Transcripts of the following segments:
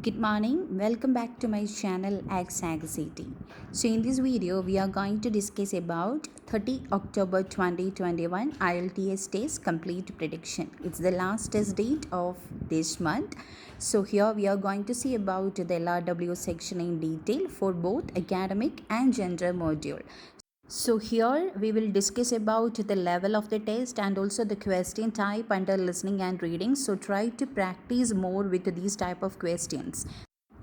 Good morning, welcome back to my channel City. So in this video we are going to discuss about 30 October 2021 IELTS test complete prediction. It's the last test date of this month. So here we are going to see about the LRW section in detail for both academic and general module. So here we will discuss about the level of the test and also the question type under listening and reading. So try to practice more with these type of questions.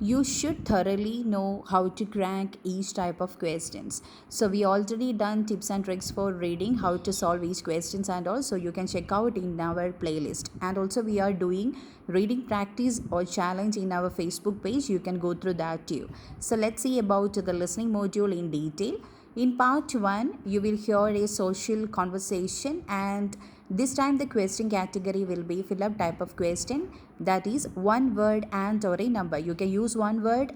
You should thoroughly know how to crack each type of questions. So we already done tips and tricks for reading, how to solve each questions, and also you can check out in our playlist. And also we are doing reading practice or challenge in our Facebook page. You can go through that too. So let's see about the listening module in detail. In part 1, you will hear a social conversation, and this time the question category will be fill up type of question, that is one word and or a number. You can use one word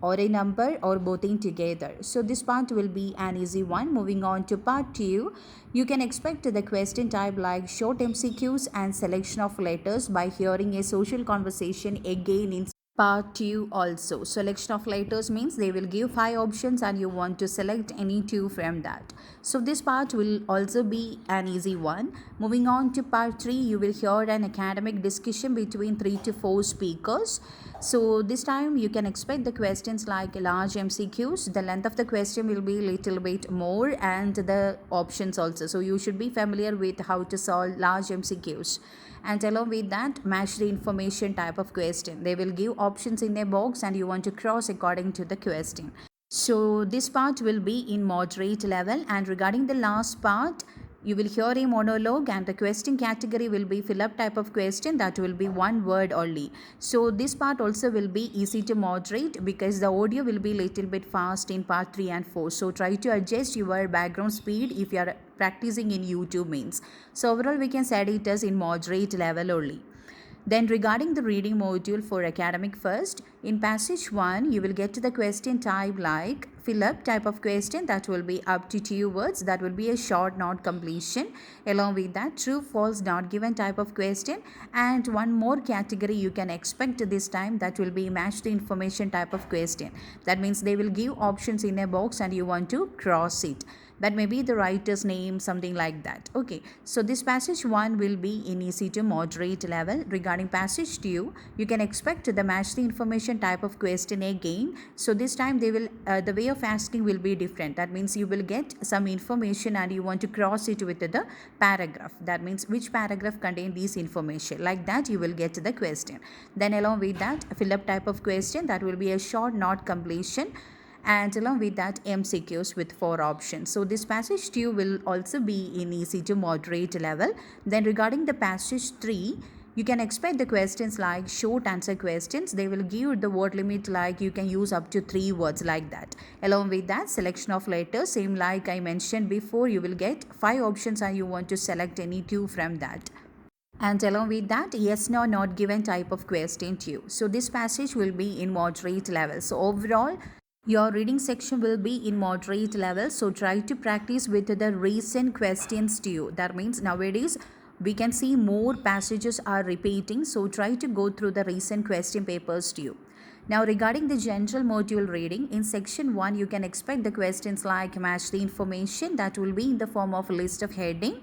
or a number or both in together. So this part will be an easy one. Moving on to part 2, you can expect the question type like short MCQs and selection of letters by hearing a social conversation again in part 2 also. Selection of letters means they will give 5 options and you want to select any 2 from that. So this part will also be an easy one. Moving on to part 3, you will hear an academic discussion between 3 to 4 speakers. So this time you can expect the questions like large MCQs. The length of the question will be little bit more and the options also. So you should be familiar with how to solve large MCQs. And along with that, match the information type of question. They will give options in a box and you want to cross according to the question. So this part will be in moderate level, and regarding the last part, you will hear a monologue and the question category will be fill up type of question, that will be one word only. So this part also will be easy to moderate because the audio will be little bit fast in part 3 and 4. So try to adjust your background speed if you are practicing in YouTube means. So overall we can set it as in moderate level only. Then regarding the reading module for academic first, in passage 1, you will get to the question type like fill up type of question, that will be up to 2 words, that will be a short not completion. Along with that, true false not given type of question, and one more category you can expect this time, that will be match the information type of question. That means they will give options in a box and you want to cross it. That may be the writer's name, something like that. Okay, so this passage 1 will be in easy to moderate level. Regarding passage 2, you can expect the match the information type of question again. So this time they will the way of asking will be different. That means you will get some information and you want to cross it with the paragraph. That means which paragraph contain this information, like that you will get the question. Then along with that, fill up type of question, that will be a short not completion, and along with that MCQs with 4 options. So this passage 2 will also be in easy to moderate level. Then regarding the passage 3, you can expect the questions like short answer questions. They will give the word limit like you can use up to 3 words, like that. Along with that, selection of letters, same like I mentioned before, you will get 5 options and you want to select any 2 from that. And along with that, yes no not given type of question too. So this passage will be in moderate level. So overall, your reading section will be in moderate level. So try to practice with the recent questions too. That means nowadays we can see more passages are repeating. So try to go through the recent question papers too. Now regarding the general module reading, in section 1 you can expect the questions like match the information, that will be in the form of a list of heading.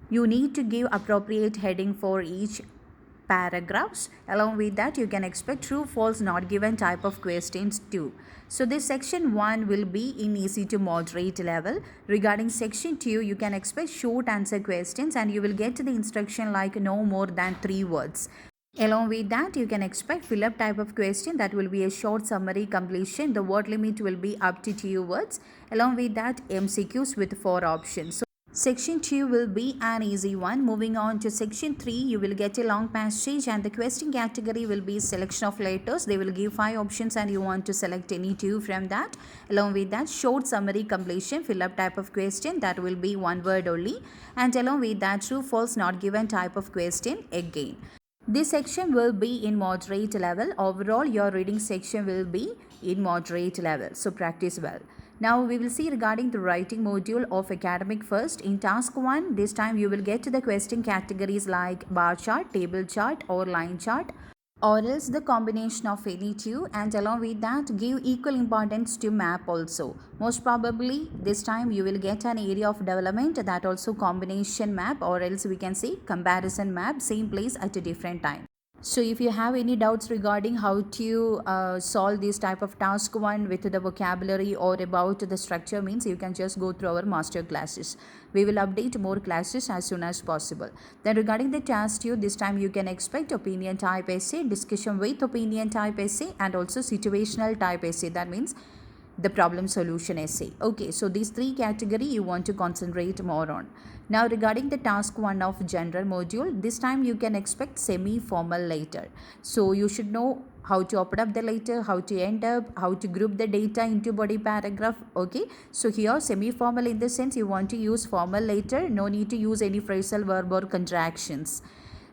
You need to give appropriate heading for each paragraphs. Along with that, you can expect true false not given type of questions too. So this section 1 will be in easy to moderate level. Regarding section 2, you can expect short answer questions and you will get the instruction like no more than 3 words. Along with that, you can expect fill up type of question, that will be a short summary completion. The word limit will be up to 2 words. Along with that, MCQs with 4 options. Section 2 will be an easy one. Moving on to section 3, you will get a long passage and the question category will be selection of letters. They will give 5 options and you want to select any 2 from that. Along with that, short summary completion, fill up type of question, that will be one word only. And along with that, true false not given type of question again. This section will be in moderate level. Overall, your reading section will be in moderate level. So practice well. Now we will see regarding the writing module of academic first. In task 1, this time you will get to the question categories like bar chart, table chart or line chart. or else the combination of any two, and along with that give equal importance to map also. Most probably this time you will get an area of development, that also combination map, or else we can say comparison map, same place at a different time. So if you have any doubts regarding how to solve this type of task one with the vocabulary or about the structure, means you can just go through our master classes. We will update more classes as soon as possible. Then regarding the task two, this time you can expect opinion type essay, discussion with opinion type essay, and also situational type essay. That means the problem solution essay. Okay, so these three category you want to concentrate more on. Now regarding the task 1 of general module, this time you can expect semi formal later. So you should know how to open up the later, how to end up, how to group the data into body paragraph. Okay, so here semi formal in the sense you want to use formal later, no need to use any phrasal verb or contractions.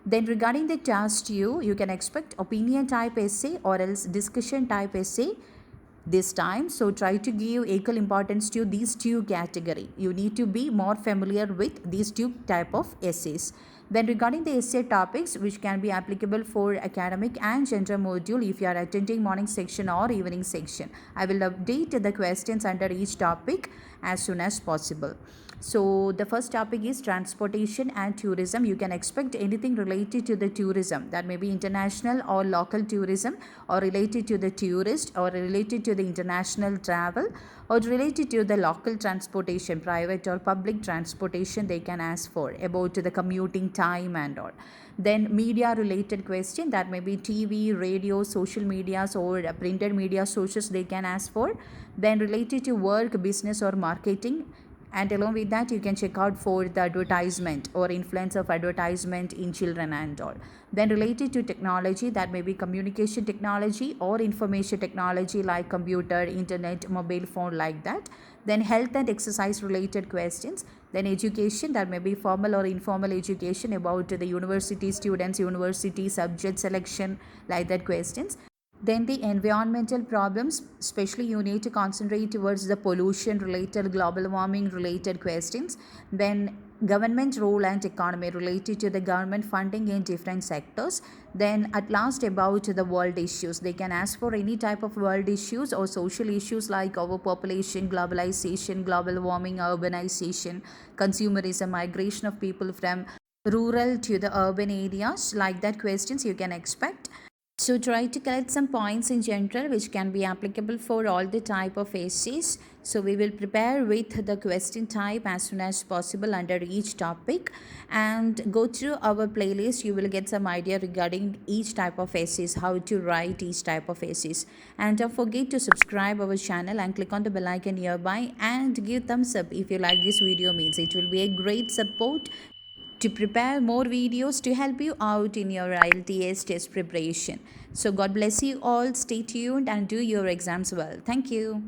Then regarding the task you can expect opinion type essay or else discussion type essay this time. So try to give equal importance to these two category. You need to be more familiar with these two type of essays. Then regarding the essay topics which can be applicable for academic and general module, if you are attending morning section or evening section, I will update the questions under each topic as soon as possible. So the first topic is transportation and tourism. You can expect anything related to the tourism, that may be international or local tourism, or related to the tourist, or related to the international travel, or related to the local transportation, private or public transportation they can ask for, about the commuting time and all. Then media related question, that may be TV, radio, social medias, or printed media sources they can ask for. Then related to work, business, or marketing, and along with that you can check out for the advertisement or influence of advertisement in children and all. Then related to technology, that may be communication technology or information technology like computer, internet, mobile phone, like that. Then health and exercise related questions. Then education, that may be formal or informal education, about the university students, university subject selection, like that questions. Then the environmental problems, especially you need to concentrate towards the pollution related, global warming related questions. Then government role and economy, related to the government funding in different sectors. Then at last about the world issues, they can ask for any type of world issues or social issues like overpopulation, globalization, global warming, urbanization, consumerism, migration of people from rural to the urban areas, like that questions you can expect. So try to collect some points in general which can be applicable for all the type of essays. So we will prepare with the question type as soon as possible under each topic, and go through our playlist. You will get some idea regarding each type of essays, how to write each type of essays. And don't forget to subscribe our channel and click on the bell icon nearby and give thumbs up if you like this video, means it will be a great support to prepare more videos to help you out in your IELTS test preparation. So God bless you all. Stay tuned and do your exams well. Thank you.